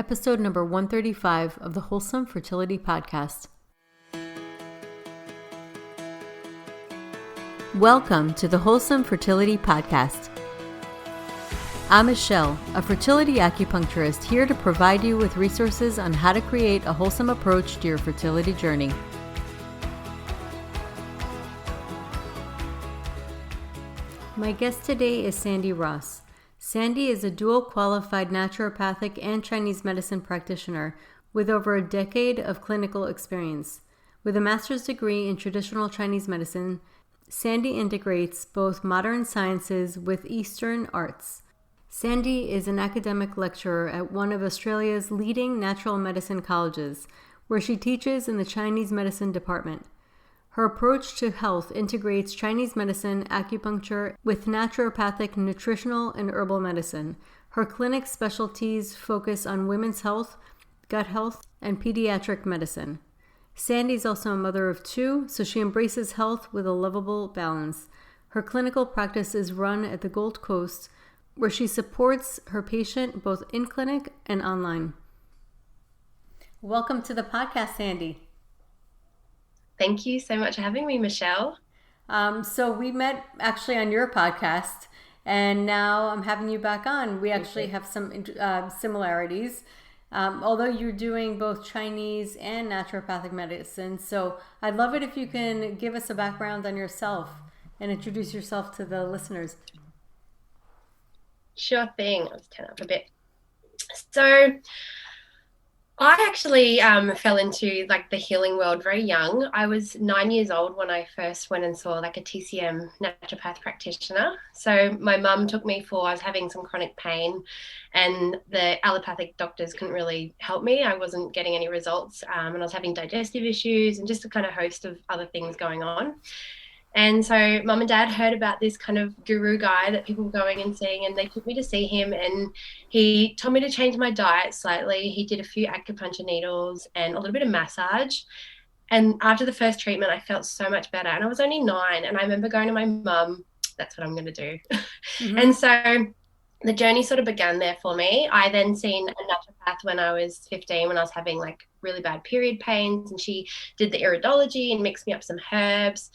episode number 135 of the Wholesome Fertility Podcast. Welcome to the Wholesome Fertility Podcast. I'm Michelle, a fertility acupuncturist here to provide you with resources on how to create a wholesome approach to your fertility journey. My guest today is Sandi Ross. Sandi is a dual qualified naturopathic and Chinese medicine practitioner with over a decade of clinical experience. With a master's degree in traditional Chinese medicine, Sandi integrates both modern sciences with Eastern arts. Sandi is an academic lecturer at one of Australia's leading natural medicine colleges, where she teaches in the Chinese medicine department. Her approach to health integrates Chinese medicine, acupuncture, with naturopathic, nutritional, and herbal medicine. Her clinic specialties focus on women's health, gut health, and pediatric medicine. Sandi is also a mother of two, so she embraces health with a lovable balance. Her clinical practice is run at the Gold Coast, where she supports her patient both in clinic and online. Welcome to the podcast, Sandi. Thank you so much for having me, Michelle. So we met actually on your podcast, and now I'm having you back on. We actually have some similarities, although you're doing both Chinese and naturopathic medicine. So I'd love it if you can give us a background on yourself and introduce yourself to the listeners. Sure thing. I'll just turn up a bit. So I actually fell into the healing world very young. I was 9 years old when I first went and saw a TCM naturopath practitioner. So my mum took me I was having some chronic pain, and the allopathic doctors couldn't really help me. I wasn't getting any results, and I was having digestive issues and just a kind of host of other things going on. And so mum and dad heard about this kind of guru guy that people were going and seeing, and they took me to see him, and he told me to change my diet slightly. He did a few acupuncture needles and a little bit of massage. And after the first treatment, I felt so much better. And I was only 9. And I remember going to my mum, that's what I'm going to do. Mm-hmm. And so the journey sort of began there for me. I then seen a naturopath when I was 15, when I was having really bad period pains. And she did the Iridology and mixed me up some herbs.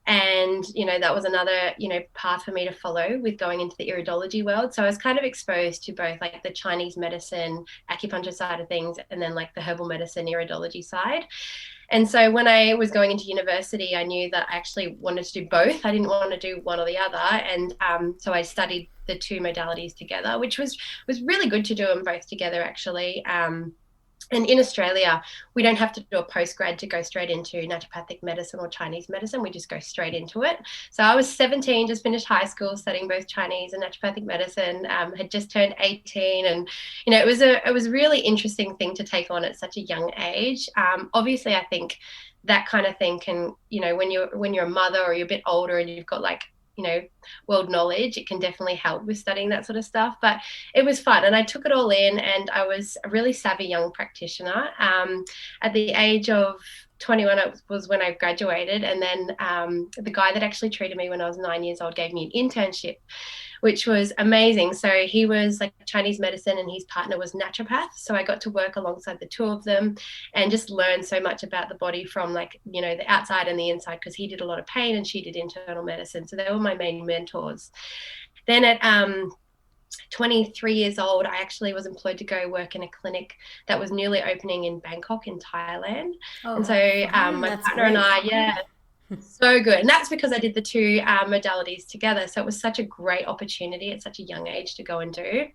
And, that was another, path for me to follow with going into the Iridology world. So I was kind of exposed to both the Chinese medicine, acupuncture side of things, and then the herbal medicine, Iridology side. And so when I was going into university, I knew that I actually wanted to do both. I didn't want to do one or the other. And so I studied the two modalities together, which was really good to do them both together, actually. And in Australia, we don't have to do a postgrad to go straight into naturopathic medicine or Chinese medicine. We just go straight into it. So I was 17, just finished high school studying both Chinese and naturopathic medicine, had just turned 18. And, it was a really interesting thing to take on at such a young age. Obviously, I think that kind of thing can, when you're a mother or you're a bit older and you've got world knowledge, it can definitely help with studying that sort of stuff. But it was fun, and I took it all in, and I was a really savvy young practitioner. At the age of 21, it was when I graduated, and then the guy that actually treated me when I was 9 years old gave me an internship, which was amazing. So he was Chinese medicine, and his partner was naturopath. So I got to work alongside the two of them and just learn so much about the body from the outside and the inside, because he did a lot of pain and she did internal medicine. So they were my main mentors. Then at 23 years old, I actually was employed to go work in a clinic that was newly opening in Bangkok in Thailand. Oh, and so my partner and I, so good. And that's because I did the two modalities together. So it was such a great opportunity at such a young age to go and do.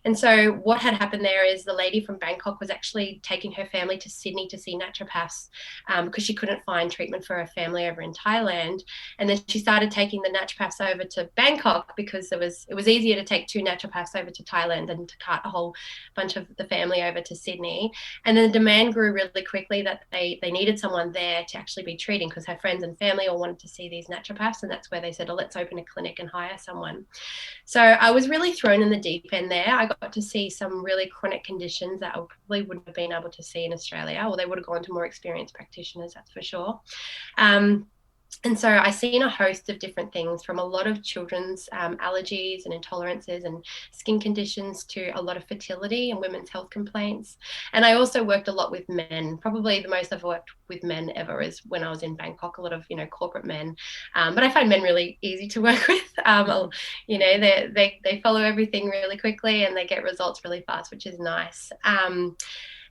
And so what had happened there is the lady from Bangkok was actually taking her family to Sydney to see naturopaths because she couldn't find treatment for her family over in Thailand. And then she started taking the naturopaths over to Bangkok because it was easier to take two naturopaths over to Thailand than to cart a whole bunch of the family over to Sydney. And then the demand grew really quickly that they needed someone there to actually be treating, because her friends and family all wanted to see these naturopaths. And that's where they said, oh, let's open a clinic and hire someone. So I was really thrown in the deep end there. I got to see some really chronic conditions that I probably wouldn't have been able to see in Australia, or they would have gone to more experienced practitioners, that's for sure. And so I've seen a host of different things, from a lot of children's allergies and intolerances and skin conditions to a lot of fertility and women's health complaints. And I also worked a lot with men. Probably the most I've worked with men ever is when I was in Bangkok, a lot of, corporate men. But I find men really easy to work with. They follow everything really quickly and they get results really fast, which is nice.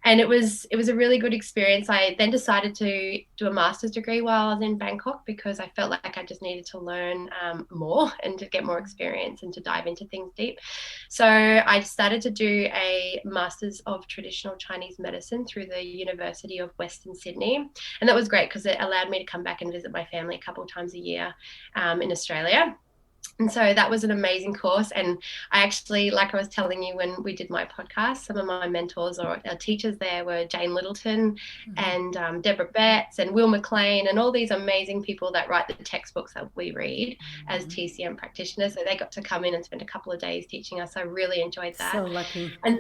And it was a really good experience. I then decided to do a master's degree while I was in Bangkok because I felt like I just needed to learn more and to get more experience and to dive into things deep. So I started to do a master's of traditional Chinese medicine through the University of Western Sydney, and that was great because it allowed me to come back and visit my family a couple of times a year in Australia. And so that was an amazing course. And I actually, like I was telling you when we did my podcast, some of my mentors or teachers there were Jane Littleton and Deborah Betts and Will McLean and all these amazing people that write the textbooks that we read as TCM practitioners. So they got to come in and spend a couple of days teaching us. I really enjoyed that. So lucky. And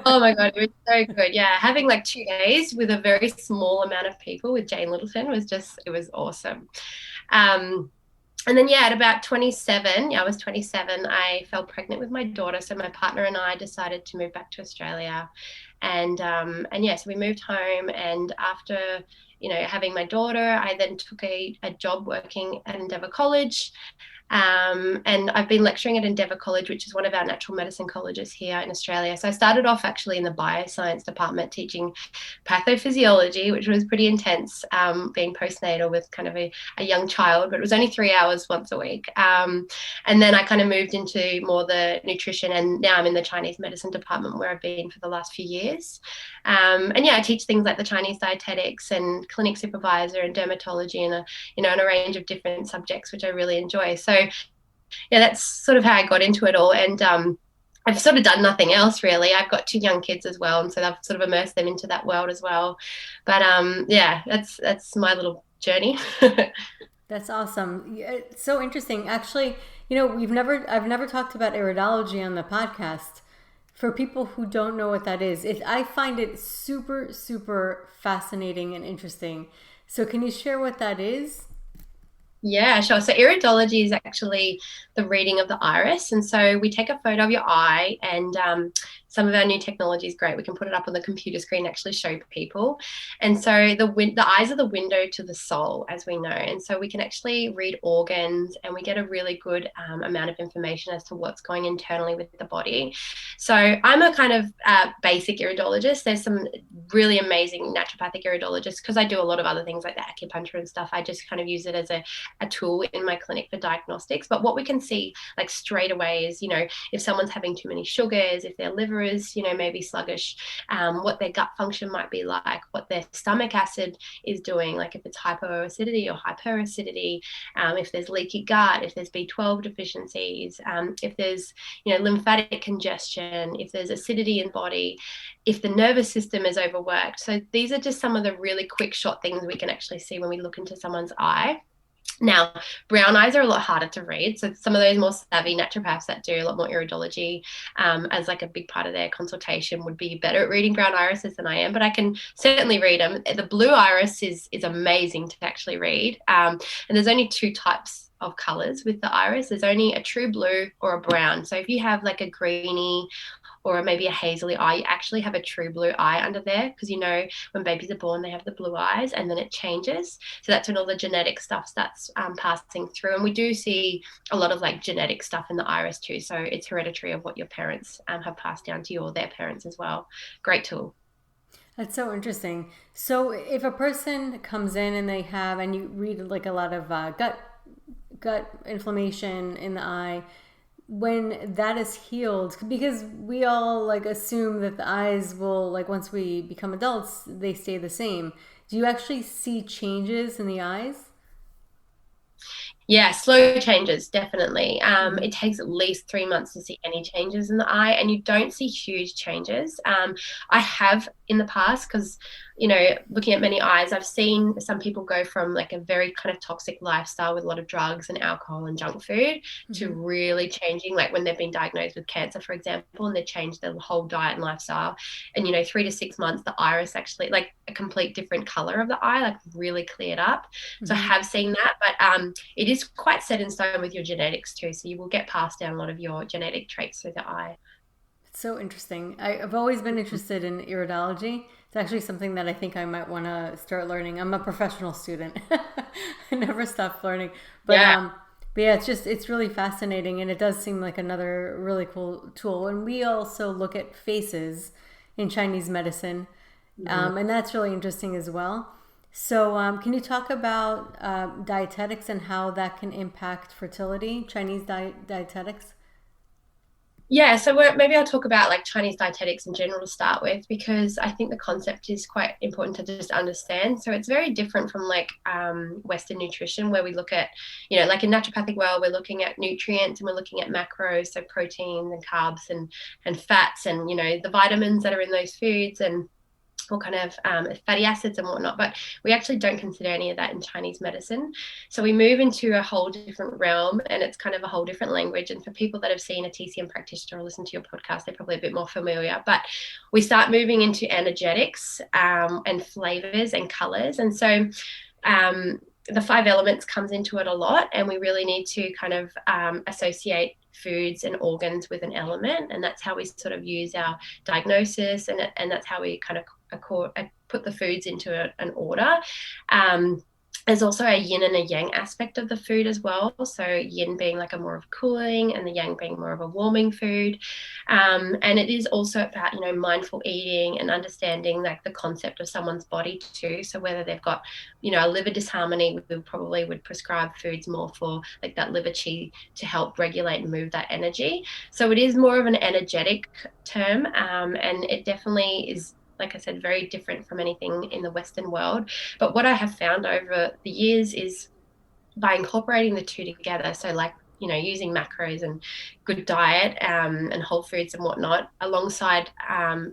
oh my God, it was so good. Yeah, having like 2 days with a very small amount of people with Jane Littleton it was awesome. And then, at about 27, I was 27, I fell pregnant with my daughter. So my partner and I decided to move back to Australia. So we moved home. And after, having my daughter, I then took a job working at Endeavour College. And I've been lecturing at Endeavour College, which is one of our natural medicine colleges here in Australia. So I started off actually in the bioscience department teaching pathophysiology, which was pretty intense, being postnatal with kind of a young child, but it was only 3 hours once a week. And then I kind of moved into more the nutrition, and now I'm in the Chinese medicine department where I've been for the last few years. I teach things like the Chinese dietetics and clinic supervisor and dermatology and a range of different subjects, which I really enjoy. So that's sort of how I got into it all. And I've sort of done nothing else really. I've got 2 young kids as well, and so I've sort of immersed them into that world as well. But that's my little journey. That's awesome. It's so interesting. Actually, I've never talked about iridology on the podcast. For people who don't know what that is, I find it super, super fascinating and interesting. So can you share what that is? Yeah, sure. So iridology is actually the reading of the iris. And so we take a photo of your eye, and some of our new technology is great. We can put it up on the computer screen, actually show people. And so the eyes are the window to the soul, as we know. And so we can actually read organs, and we get a really good amount of information as to what's going internally with the body. So I'm a kind of basic iridologist. There's some really amazing naturopathic iridologists, because I do a lot of other things like the acupuncture and stuff. I just kind of use it as a tool in my clinic for diagnostics. But what we can see like straight away is, if someone's having too many sugars, if their liver is, maybe sluggish, what their gut function might be like, what their stomach acid is doing, like if it's hypoacidity or hyperacidity, if there's leaky gut, if there's B12 deficiencies, if there's, lymphatic congestion, if there's acidity in body, if the nervous system is overworked. So these are just some of the really quick shot things we can actually see when we look into someone's eye. Now, brown eyes are a lot harder to read. So some of those more savvy naturopaths that do a lot more iridology as like a big part of their consultation would be better at reading brown irises than I am, but I can certainly read them. The blue iris is amazing to actually read. And there's only 2 types of colors with the iris. There's only a true blue or a brown. So if you have like a greeny or maybe a hazily eye, you actually have a true blue eye under there, because when babies are born, they have the blue eyes, and then it changes. So that's when all the genetic stuff starts passing through. And we do see a lot of like genetic stuff in the iris too. So it's hereditary of what your parents have passed down to you, or their parents as well. Great tool. That's so interesting. So if a person comes in and you read like a lot of gut inflammation in the eye, when that is healed, because we all like assume that the eyes will, like, once we become adults, they stay the same. Do you actually see changes in the eyes? Yeah, slow changes, definitely. Mm-hmm. It takes at least 3 months to see any changes in the eye, and you don't see huge changes. I have in the past, because, looking at many eyes, I've seen some people go from like a very kind of toxic lifestyle with a lot of drugs and alcohol and junk food to Mm-hmm. really changing, like when they've been diagnosed with cancer, for example, and they change their whole diet and lifestyle. And, 3 to 6 months, the iris actually, like a complete different color of the eye, like really cleared up. So I Mm-hmm. have seen that, but it is quite set in stone with your genetics too. So you will get passed down a lot of your genetic traits through the eye. It's so interesting. I've always been interested in iridology. It's actually something that I think I might want to start learning. I'm a professional student. I never stop learning. But Yeah. um, but yeah, it's really fascinating, and it does seem like another really cool tool. And we also look at faces in Chinese medicine, Mhm. and that's really interesting as well. So, can you talk about dietetics and how that can impact fertility? Chinese dietetics. Yeah, so maybe I'll talk about like Chinese dietetics in general to start with, because I think the concept is quite important to just understand. So it's very different from like Western nutrition, where we look at, like in naturopathic world, we're looking at nutrients and we're looking at macros, so proteins and carbs and fats and the vitamins that are in those foods and all kind of fatty acids and whatnot. But we actually don't consider any of that in Chinese medicine. So we move into a whole different realm, and it's kind of a whole different language. And for people that have seen a TCM practitioner or listened to your podcast, they're probably a bit more familiar. But we start moving into energetics and flavors and colors. And so the 5 elements comes into it a lot, and we really need to kind of associate foods and organs with an element, and that's how we sort of use our diagnosis, and that's how we kind of put the foods into an order. There's also a yin and a yang aspect of the food as well. So yin being like a more of cooling, and the yang being more of a warming food. And it is also about, mindful eating and understanding like the concept of someone's body too. So whether they've got, a liver disharmony, we probably would prescribe foods more for like that liver qi to help regulate and move that energy. So it is more of an energetic term. And it definitely is, like I said, very different from anything in the Western world. But what I have found over the years is by incorporating the two together, so like, using macros and good diet and whole foods and whatnot, alongside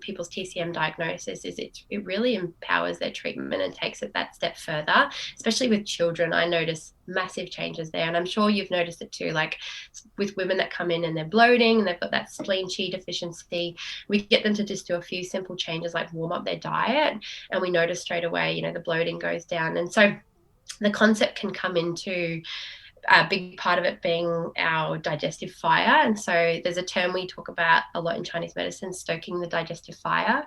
people's TCM diagnosis, is it really empowers their treatment and takes it that step further, especially with children. I notice massive changes there, and I'm sure you've noticed it too, like with women that come in and they're bloating and they've got that spleen qi deficiency. We get them to just do a few simple changes like warm up their diet, and we notice straight away, the bloating goes down. And so the concept can come into a big part of it being our digestive fire. And so there's a term we talk about a lot in Chinese medicine, stoking the digestive fire.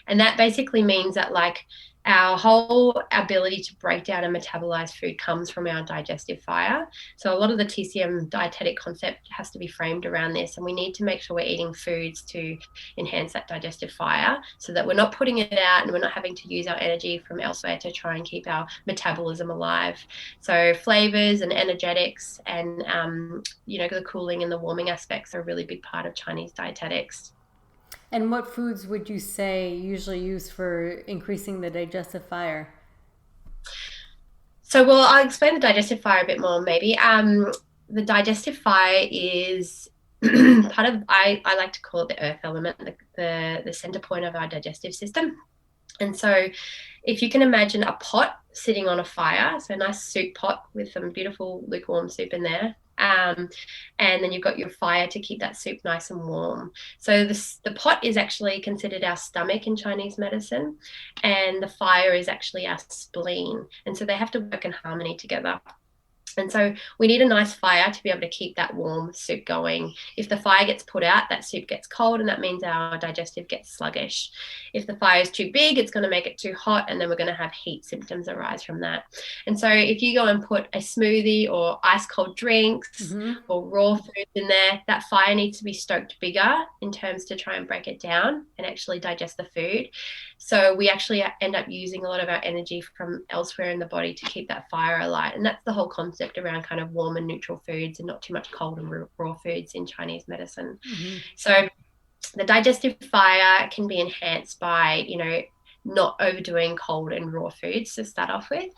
And that basically means that like our whole ability to break down and metabolize food comes from our digestive fire. So a lot of the TCM dietetic concept has to be framed around this, and we need to make sure we're eating foods to enhance that digestive fire, so that we're not putting it out and we're not having to use our energy from elsewhere to try and keep our metabolism alive. So flavors and energetics and the cooling and the warming aspects are a really big part of Chinese dietetics. And what foods would you say usually used for increasing the digestive fire? So, well, I'll explain the digestive fire a bit more, maybe. The digestive fire is part of, I like to call it the earth element, the center point of our digestive system. And so if you can imagine a pot sitting on a fire, so a nice soup pot with some beautiful lukewarm soup in there. And then you've got your fire to keep that soup nice and warm. So the pot is actually considered our stomach in Chinese medicine, and the fire is actually our spleen. And so they have to work in harmony together. And so we need a nice fire to be able to keep that warm soup going. If the fire gets put out, that soup gets cold, and that means our digestive gets sluggish. If the fire is too big, it's going to make it too hot, and then we're going to have heat symptoms arise from that. And so if you go and put a smoothie or ice cold drinks Mm-hmm. or raw foods in there, that fire needs to be stoked bigger in terms to try and break it down and actually digest the food. So we actually end up using a lot of our energy from elsewhere in the body to keep that fire alight. And that's the whole concept around kind of warm and neutral foods and not too much cold and raw foods in Chinese medicine. Mm-hmm. So the digestive fire can be enhanced by, not overdoing cold and raw foods to start off with.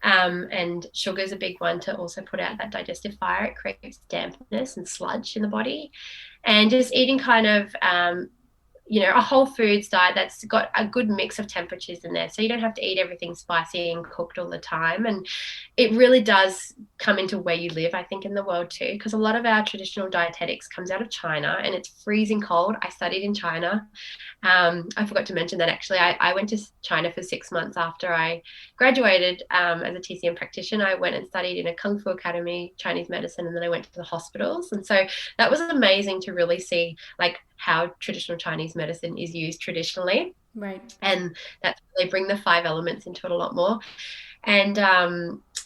And sugar is a big one to also put out that digestive fire. It creates dampness and sludge in the body. And just eating kind of a whole foods diet that's got a good mix of temperatures in there. So you don't have to eat everything spicy and cooked all the time. And it really does come into where you live, I think, in the world too, because a lot of our traditional dietetics comes out of China and it's freezing cold. I studied in China. I forgot to mention that actually I went to China for 6 months after I graduated as a TCM practitioner. I went and studied in a Kung Fu Academy, Chinese medicine, and then I went to the hospitals. And so that was amazing to really see like how traditional Chinese medicine is used traditionally. Right. And that's they bring the 5 elements into it a lot more. And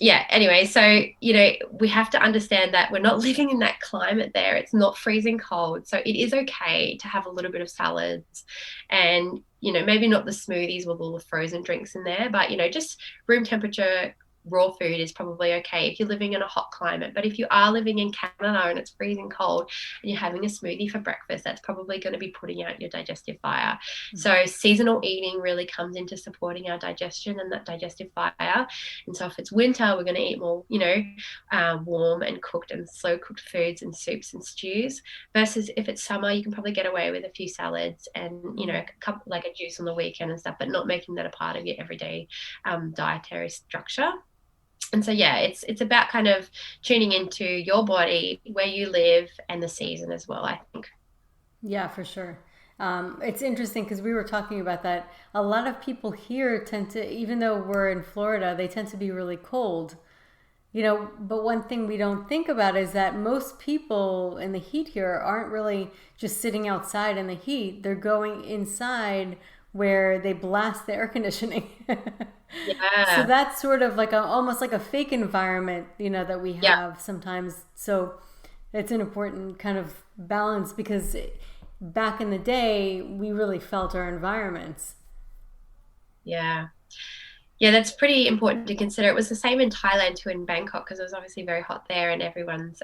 anyway, so we have to understand that we're not living in that climate there. It's not freezing cold, so it is okay to have a little bit of salads, and maybe not the smoothies with all the frozen drinks in there, but just room temperature raw food is probably okay if you're living in a hot climate. But if you are living in Canada and it's freezing cold and you're having a smoothie for breakfast, that's probably going to be putting out your digestive fire. Mm-hmm. So seasonal eating really comes into supporting our digestion and that digestive fire. And so if it's winter, we're going to eat more, warm and cooked and slow cooked foods and soups and stews, versus if it's summer, you can probably get away with a few salads and, a cup, like a juice on the weekend and stuff, but not making that a part of your everyday dietary structure. And so, it's about kind of tuning into your body, where you live, and the season as well, I think. Yeah, for sure. It's interesting because we were talking about that. A lot of people here tend to, even though we're in Florida, they tend to be really cold. But one thing we don't think about is that most people in the heat here aren't really just sitting outside in the heat. They're going inside where they blast the air conditioning. Yeah. So that's sort of like almost like a fake environment, that we have sometimes. So it's an important kind of balance, because back in the day, we really felt our environments. Yeah. Yeah, that's pretty important to consider. It was the same in Thailand too, in Bangkok, because it was obviously very hot there and everyone's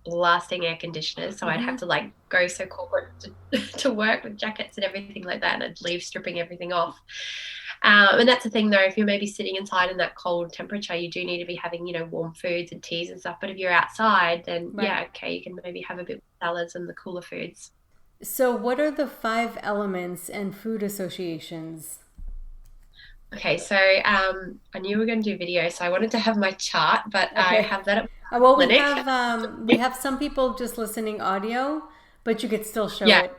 blasting air conditioners. So I'd have to go so corporate to work with jackets and everything like that, and I'd leave stripping everything off. And that's the thing though, if you're maybe sitting inside in that cold temperature, you do need to be having, warm foods and teas and stuff. But if you're outside, then you can maybe have a bit of salads and the cooler foods. So what are the 5 elements and food associations? Okay, so I knew we were going to do video, so I wanted to have my chart, but okay. I have that at my clinic. We have some people just listening audio, but you could still show it.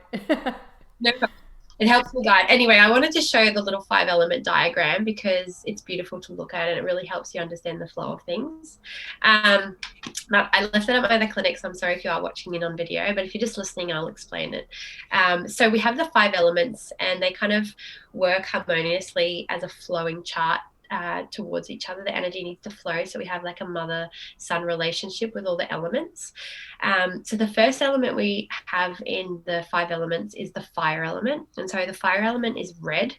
No problem. It helps me guide. Anyway, I wanted to show the little 5-element diagram because it's beautiful to look at and it really helps you understand the flow of things. But I left it at my other clinic, so I'm sorry if you are watching it on video, but if you're just listening, I'll explain it. So we have the 5 elements and they kind of work harmoniously as a flowing chart towards each other. The energy needs to flow, so we have like a mother-son relationship with all the elements. So the first element we have in the 5 elements is the fire element, and so the fire element is red,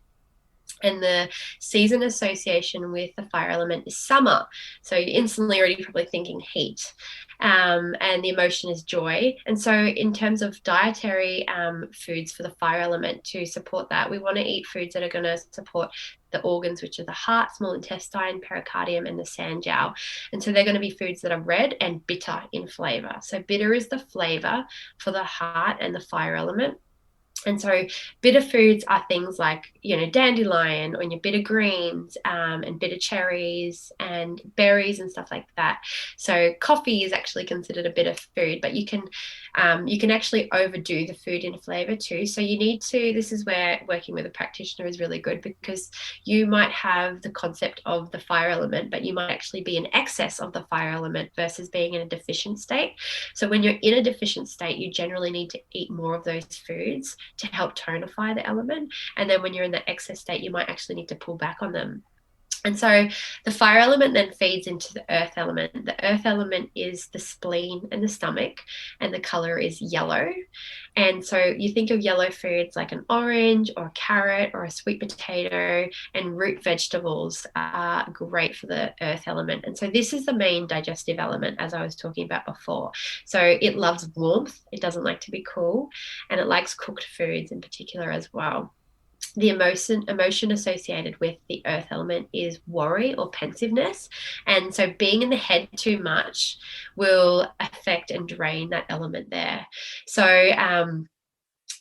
and the season association with the fire element is summer. So you're instantly already probably thinking heat. And the emotion is joy. And so in terms of dietary foods for the fire element to support that, we want to eat foods that are going to support the organs, which are the heart, small intestine, pericardium, and the sanjiao. And so they're going to be foods that are red and bitter in flavor. So bitter is the flavor for the heart and the fire element. And so bitter foods are things like, dandelion or your bitter greens and bitter cherries and berries and stuff like that. So coffee is actually considered a bitter food, but you can actually overdo the food in flavor too. So you need to, this is where working with a practitioner is really good, because you might have the concept of the fire element, but you might actually be in excess of the fire element versus being in a deficient state. So when you're in a deficient state, you generally need to eat more of those foods to help tonify the element. And then when you're in the excess state, you might actually need to pull back on them. And so the fire element then feeds into the earth element. The earth element is the spleen and the stomach, and the color is yellow. And so you think of yellow foods like an orange or a carrot or a sweet potato, and root vegetables are great for the earth element. And so this is the main digestive element, as I was talking about before. So it loves warmth. It doesn't like to be cool, and it likes cooked foods in particular as well. the emotion associated with the earth element is worry or pensiveness. And so being in the head too much will affect and drain that element there. So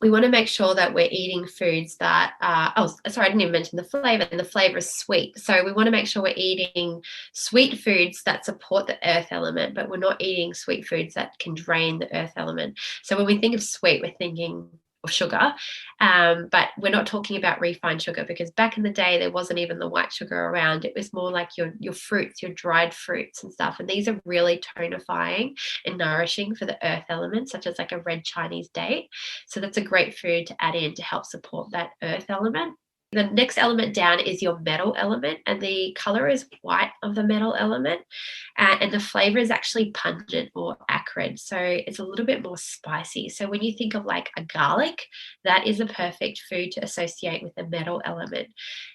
we want to make sure that we're eating foods that oh, sorry, I didn't even mention the flavor, and the flavor is sweet. So we want to make sure we're eating sweet foods that support the earth element, but we're not eating sweet foods that can drain the earth element. So when we think of sweet, we're thinking of sugar, but we're not talking about refined sugar, because back in the day there wasn't even the white sugar around. It was more like your fruits, your dried fruits and stuff, and these are really tonifying and nourishing for the earth element, such as like a red Chinese date. So that's a great food to add in to help support that earth element. The next element down is your metal element, and the color is white of the metal element, and the flavor is actually pungent or acrid. So it's a little bit more spicy. So when you think of like a garlic, that is a perfect food to associate with the metal element.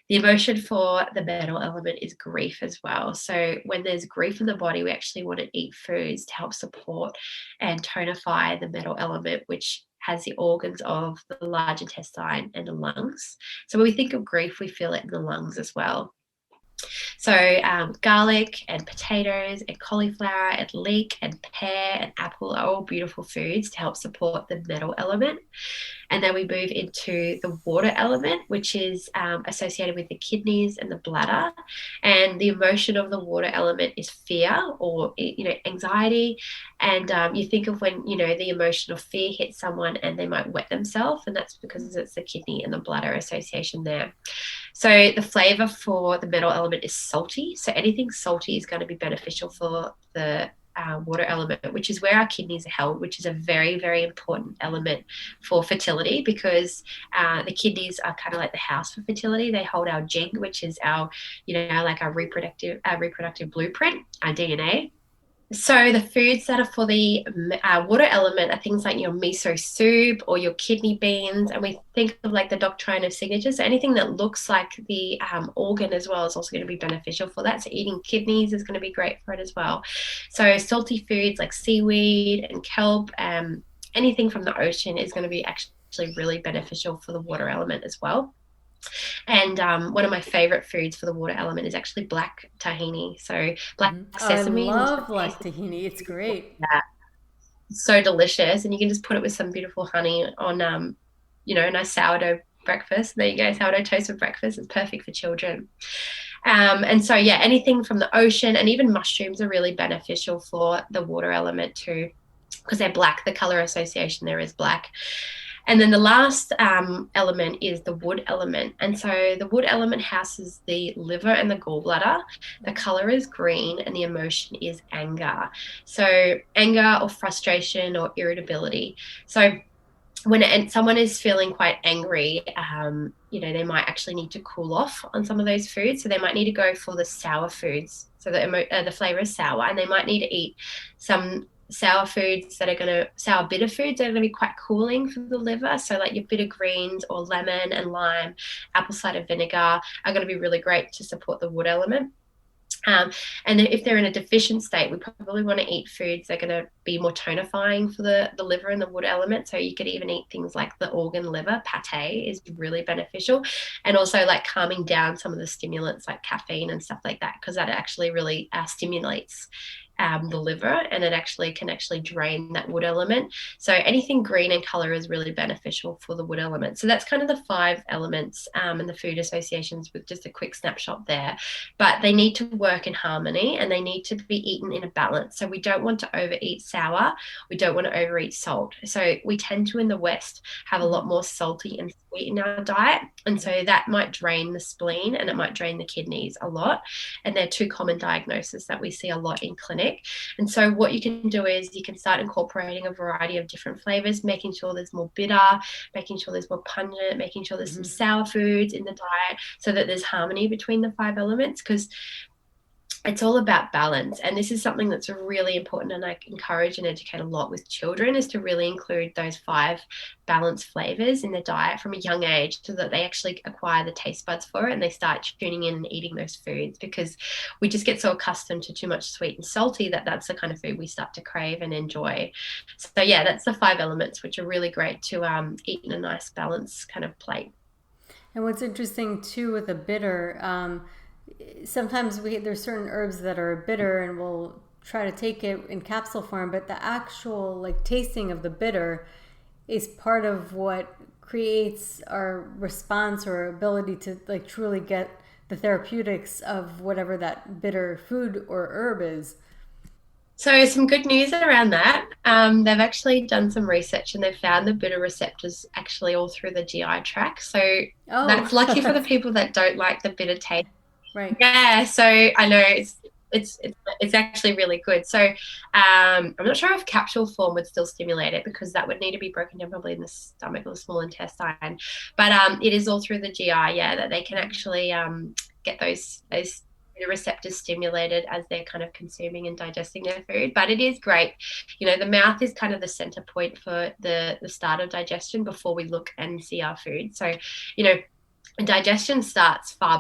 The emotion for the metal element is grief as well. So when there's grief in the body, we actually want to eat foods to help support and tonify the metal element, which has the organs of the large intestine and the lungs. So when we think of grief, we feel it in the lungs as well. So garlic and potatoes and cauliflower and leek and pear and apple are all beautiful foods to help support the metal element. And then we move into the water element, which is associated with the kidneys and the bladder. And the emotion of the water element is fear or, anxiety. And you think of when, the emotion of fear hits someone and they might wet themselves, and that's because it's the kidney and the bladder association there. So the flavor for the metal element is salty. So anything salty is going to be beneficial for the water element, which is where our kidneys are held, which is a very, very important element for fertility, because the kidneys are kind of like the house for fertility. They hold our gene, which is our, like our reproductive blueprint, our DNA. So the foods that are for the water element are things like your miso soup or your kidney beans, and we think of like the doctrine of signatures. So anything that looks like the organ as well is also going to be beneficial for that. So eating kidneys is going to be great for it as well. So salty foods like seaweed and kelp, anything from the ocean is going to be actually really beneficial for the water element as well. And one of my favorite foods for the water element is actually black tahini. So black I sesame. love black tahini. It's great. Yeah, it's so delicious, and you can just put it with some beautiful honey on, a nice sourdough breakfast. There you go, sourdough toast for breakfast. It's perfect for children. And so, yeah, anything from the ocean, and even mushrooms are really beneficial for the water element too, because they're black. The color association there is black. And then the last element is the wood element. And so the wood element houses the liver and the gallbladder. The color is green and the emotion is anger. So anger or frustration or irritability. So when someone is feeling quite angry, they might actually need to cool off on some of those foods. So they might need to go for the sour foods. So the flavor is sour, and they might need to eat some sour foods sour bitter foods that are going to be quite cooling for the liver. So like your bitter greens or lemon and lime, apple cider vinegar are going to be really great to support the wood element. And if they're in a deficient state, we probably want to eat foods that are going to be more tonifying for the liver and the wood element. So you could even eat things like the organ liver. Pate is really beneficial. And also like calming down some of the stimulants like caffeine and stuff like that, because that actually really stimulates the liver, and it can drain that wood element. So anything green in color is really beneficial for the wood element. So that's kind of the 5 elements and the food associations, with just a quick snapshot there. But they need to work in harmony, and they need to be eaten in a balance. So we don't want to overeat sour. We don't want to overeat salt. So we tend to, in the West, have a lot more salty and sweet in our diet. And so that might drain the spleen, and it might drain the kidneys a lot. And they're 2 common diagnoses that we see a lot in clinic. And so what you can do is you can start incorporating a variety of different flavors, making sure there's more bitter, making sure there's more pungent, making sure there's some sour foods in the diet, so that there's harmony between the 5 elements, because it's all about balance. And this is something that's really important, and I encourage and educate a lot with children, is to really include those 5 balanced flavors in their diet from a young age, so that they actually acquire the taste buds for it and they start tuning in and eating those foods, because we just get so accustomed to too much sweet and salty that that's the kind of food we start to crave and enjoy. So yeah, that's the 5 elements, which are really great to eat in a nice balanced kind of plate. And what's interesting too with a bitter, sometimes there's certain herbs that are bitter, and we'll try to take it in capsule form, but the actual like tasting of the bitter is part of what creates our response or ability to like truly get the therapeutics of whatever that bitter food or herb is. So some good news around that. They've actually done some research and they've found the bitter receptors actually all through the GI tract. So Oh, that's lucky for the people that don't like the bitter taste. right. Yeah, so I know it's actually really good. So I'm not sure if capsule form would still stimulate it because that would need to be broken down probably in the stomach or the small intestine. But it is all through the GI, yeah, that they can actually get those receptors stimulated as they're kind of consuming and digesting their food. But it is great. You know, the mouth is kind of the center point for the start of digestion before we look and see our food. So, you know, digestion starts far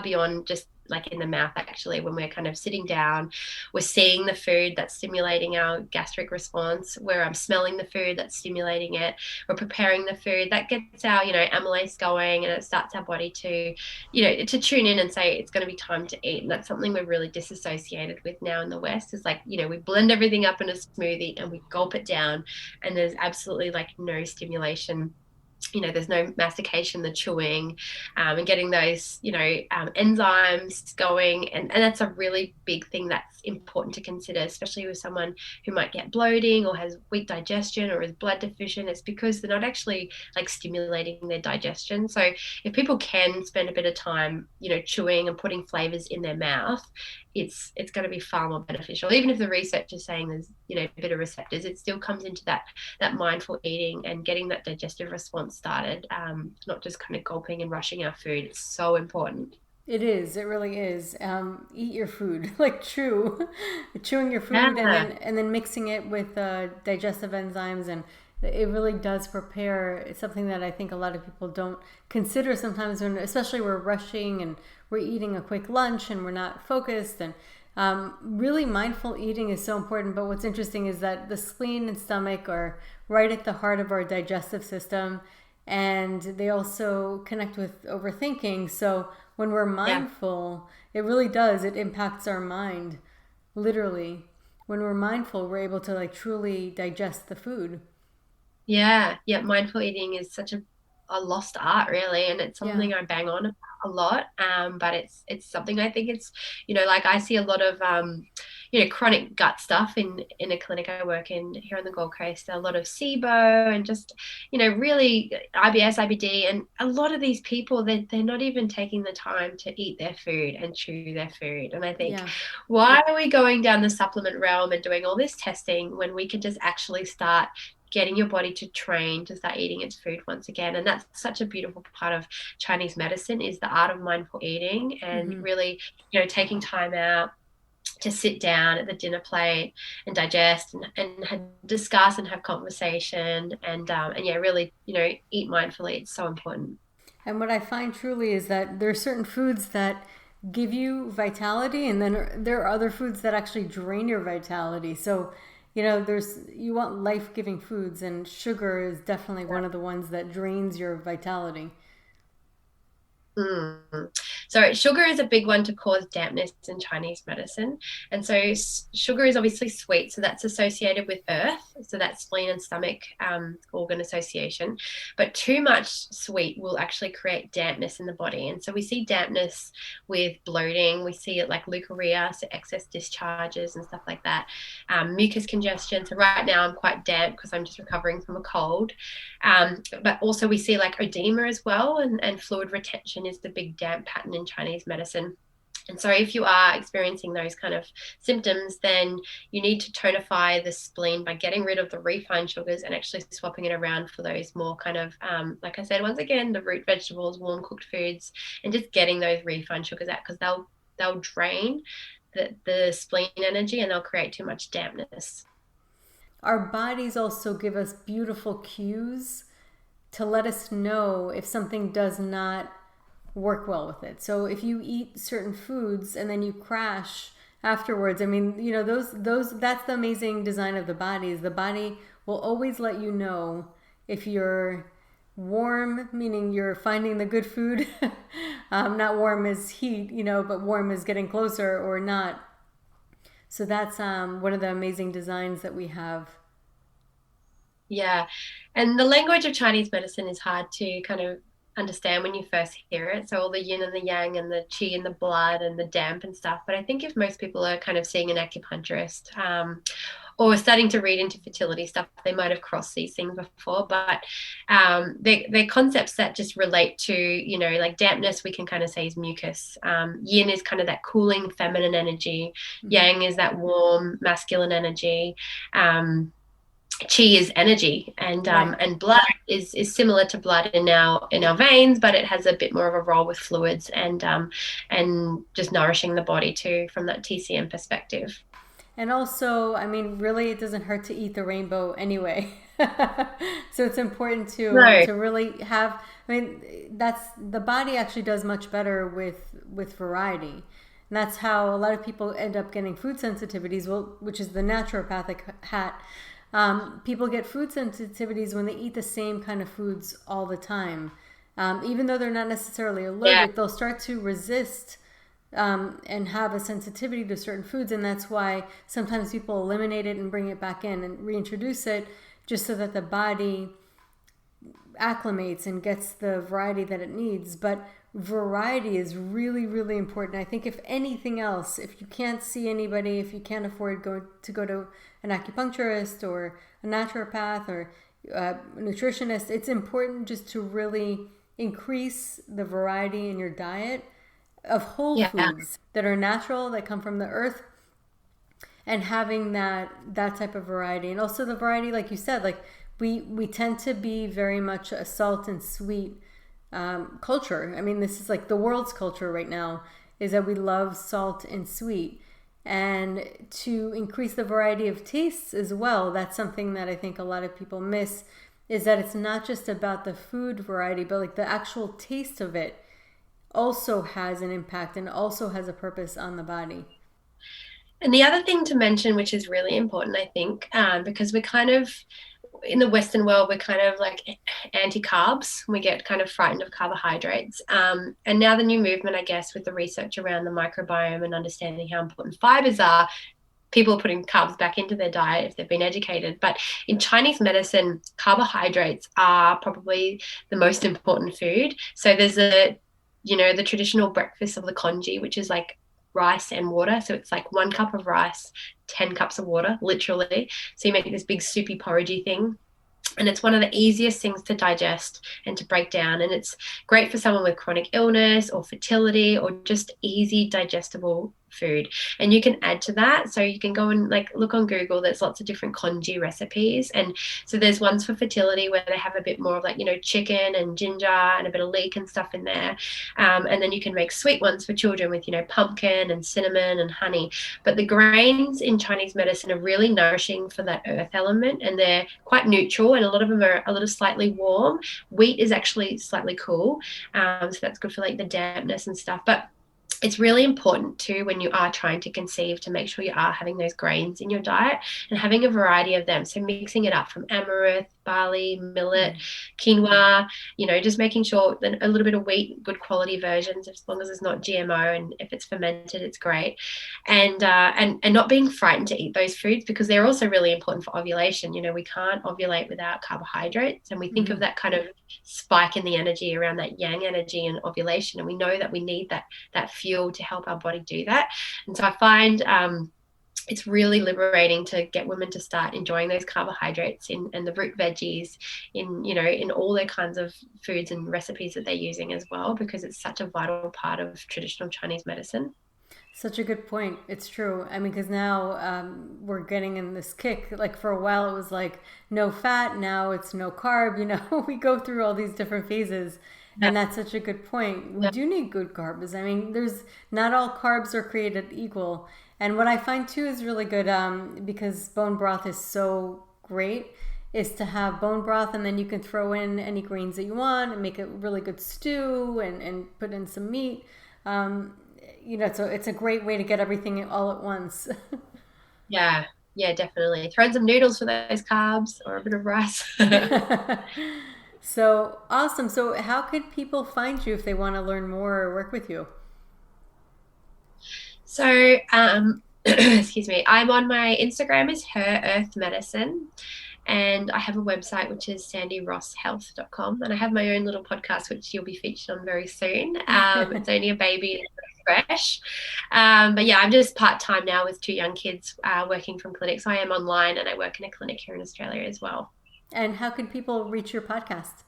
beyond just like in the mouth. Actually, when we're kind of sitting down, we're seeing the food, that's stimulating our gastric response. Where I'm smelling the food, that's stimulating it. We're preparing the food, that gets our, you know, amylase going, and it starts our body to, you know, to tune in and say it's going to be time to eat. And that's something we're really disassociated with now in the West, is like, you know, we blend everything up in a smoothie and we gulp it down, and there's absolutely like no stimulation. You know, there's no mastication, the chewing, and getting those, you know, enzymes going. And that's a really big thing that's important to consider, especially with someone who might get bloating or has weak digestion or is blood deficient. It's because they're not actually like stimulating their digestion. So if people can spend a bit of time, you know, chewing and putting flavors in their mouth, it's going to be far more beneficial. Even if the research is saying there's, you know, bitter receptors, it still comes into that mindful eating and getting that digestive response started, not just kind of gulping and rushing our food. It's so important. It is. It really is. Eat your food, like chewing your food, Yeah. and then mixing it with digestive enzymes, and it really does prepare. It's something that I think a lot of people don't consider sometimes when, especially we're rushing and we're eating a quick lunch and we're not focused. And really, mindful eating is so important. But what's interesting is that the spleen and stomach are right at the heart of our digestive system, and they also connect with overthinking. So when we're Yeah. mindful, it really does. It impacts our mind, literally. When we're mindful, we're able to like truly digest the food. Yeah, yeah. Mindful eating is such a lost art, really, and it's Yeah. something I bang on about a lot. But it's something I think it's, you know, like I see a lot of you know, chronic gut stuff in a clinic I work in here on the Gold Coast. A lot of SIBO and just, you know, really IBS, IBD, and a lot of these people they're not even taking the time to eat their food and chew their food. And I think, Yeah. why are we going down the supplement realm and doing all this testing when we can just actually start getting your body to train to start eating its food once again? And that's such a beautiful part of Chinese medicine, is the art of mindful eating, and Mm-hmm. really, you know, taking time out to sit down at the dinner plate and digest and discuss and have conversation, and yeah, really, you know, eat mindfully. It's so important. And what I find truly is that there are certain foods that give you vitality, and then there are other foods that actually drain your vitality. So, you want life giving foods, and sugar is definitely one of the ones that drains your vitality. Mm. So sugar is a big one to cause dampness in Chinese medicine. And so sugar is obviously sweet. So that's associated with earth. So that's spleen and stomach organ association. But too much sweet will actually create dampness in the body. And so we see dampness with bloating. We see it like leukorrhea, so excess discharges and stuff like that. Mucus congestion. So right now I'm quite damp because I'm just recovering from a cold. But also we see like edema as well, and fluid retention is the big damp pattern in Chinese medicine. And so if you are experiencing those kind of symptoms, then you need to tonify the spleen by getting rid of the refined sugars and actually swapping it around for those more kind of, like I said, once again, the root vegetables, warm cooked foods, and just getting those refined sugars out, because they'll drain the spleen energy and they'll create too much dampness. Our bodies also give us beautiful cues to let us know if something does not work well with it. So if you eat certain foods and then you crash afterwards, I mean, those that's the amazing design of the body. Is the body will always let you know if you're warm, meaning you're finding the good food. Not warm as heat, but warm as getting closer or not. So that's one of the amazing designs that we have. Yeah. And the language of Chinese medicine is hard to kind of understand when you first hear it. So all the yin and the yang and the qi and the blood and the damp and stuff. But I think if most people are kind of seeing an acupuncturist, or starting to read into fertility stuff, they might have crossed these things before. But they're concepts that just relate to, like dampness, we can kind of say is mucus. Yin is kind of that cooling feminine energy. Yang is that warm masculine energy. Qi is energy, Right. and blood is similar to blood in our veins, but it has a bit more of a role with fluids and just nourishing the body too from that TCM perspective. And also, I mean, really, it doesn't hurt to eat the rainbow anyway. So it's important No, to really have. I mean, that's the body actually does much better with variety, and that's how a lot of people end up getting food sensitivities. Well, which is the naturopathic hat. People get food sensitivities when they eat the same kind of foods all the time. Even though they're not necessarily yeah, allergic, they'll start to resist and have a sensitivity to certain foods. And that's why sometimes people eliminate it and bring it back in and reintroduce it just so that the body acclimates and gets the variety that it needs. But variety is really, really important. I think if anything else, if you can't see anybody, if you can't afford to go to an acupuncturist or a naturopath or a nutritionist, it's important just to really increase the variety in your diet of whole yeah, foods that are natural, that come from the earth, and having that type of variety. And also the variety, like you said, like we tend to be very much a salt and sweet culture. I mean, this is like the world's culture right now, is that we love salt and sweet. And to increase the variety of tastes as well, that's something that I think a lot of people miss, is that it's not just about the food variety, but like the actual taste of it also has an impact and also has a purpose on the body. and the other thing to mention, which is really important, I think, because we're kind of in the Western world, we're kind of like anti carbs. We get kind of frightened of carbohydrates. And now the new movement, I guess, with the research around the microbiome and understanding how important fibers are, people are putting carbs back into their diet if they've been educated. But in Chinese medicine, carbohydrates are probably the most important food. So there's the traditional breakfast of the congee, which is like rice and water. So it's like 1 cup of rice, 10 cups of water, literally. So you make this big soupy porridgey thing. And it's one of the easiest things to digest and to break down. And it's great for someone with chronic illness or fertility or just easy digestible food. And you can add to that. So you can go and like look on Google. There's lots of different congee recipes. And so there's ones for fertility where they have a bit more of like, chicken and ginger and a bit of leek and stuff in there. And then you can make sweet ones for children with, pumpkin and cinnamon and honey. But the grains in Chinese medicine are really nourishing for that earth element, and they're quite neutral, and a lot of them are a little slightly warm. Wheat is actually slightly cool, so that's good for like the dampness and stuff. But it's really important too when you are trying to conceive to make sure you are having those grains in your diet and having a variety of them. So mixing it up from amaranth, barley, millet, quinoa, just making sure that a little bit of wheat, good quality versions, as long as it's not GMO, and if it's fermented, it's great. And not being frightened to eat those foods, because they're also really important for ovulation. We can't ovulate without carbohydrates, and we think of Mm-hmm. that kind of spike in the energy around that yang energy and ovulation, and we know that we need that fuel to help our body do that. And so I find it's really liberating to get women to start enjoying those carbohydrates and the root veggies in all their kinds of foods and recipes that they're using as well, because it's such a vital part of traditional Chinese medicine. Such a good point. It's true. I mean, because now we're getting in this kick. Like for a while, it was like no fat. Now it's no carb. We go through all these different phases. Yeah, And that's such a good point. We yeah, do need good carbs. I mean, there's not all carbs are created equal. And what I find too is really good, because bone broth is so great, is to have bone broth, and then you can throw in any greens that you want and make a really good stew and put in some meat. Um, so it's a great way to get everything all at once. yeah, yeah, definitely. Throw in some noodles for those carbs or a bit of rice. So awesome. So how could people find you if they want to learn more or work with you? So, excuse me, I'm on my Instagram is Her Earth Medicine. And I have a website, which is sandyrosshealth.com. And I have my own little podcast, which you'll be featured on very soon. It's only a baby and it's fresh. But yeah, I'm just part-time now with 2 young kids working from clinics. So I am online and I work in a clinic here in Australia as well. And how can people reach your podcast?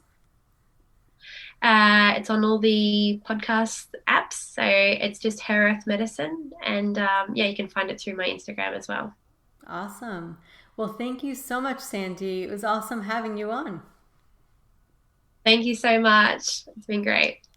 It's on all the podcast apps. So it's just Her Earth Medicine. And yeah, you can find it through my Instagram as well. Awesome. Well, thank you so much, Sandi. It was awesome having you on. Thank you so much. It's been great.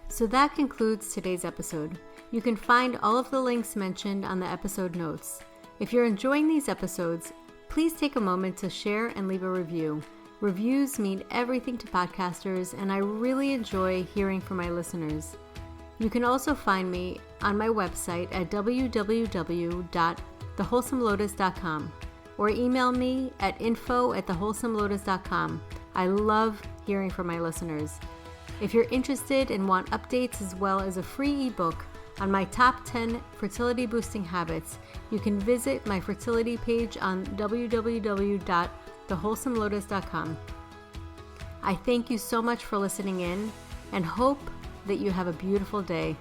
So that concludes today's episode. You can find all of the links mentioned on the episode notes. If you're enjoying these episodes, please take a moment to share and leave a review. Reviews mean everything to podcasters, and I really enjoy hearing from my listeners. You can also find me on my website at www.thewholesomelotus.com or email me at info@thewholesomelotus.com. I love hearing from my listeners. If you're interested and want updates as well as a free ebook on my top 10 fertility boosting habits, you can visit my fertility page on www.thewholesomelotus.com. I thank you so much for listening in and hope that you have a beautiful day.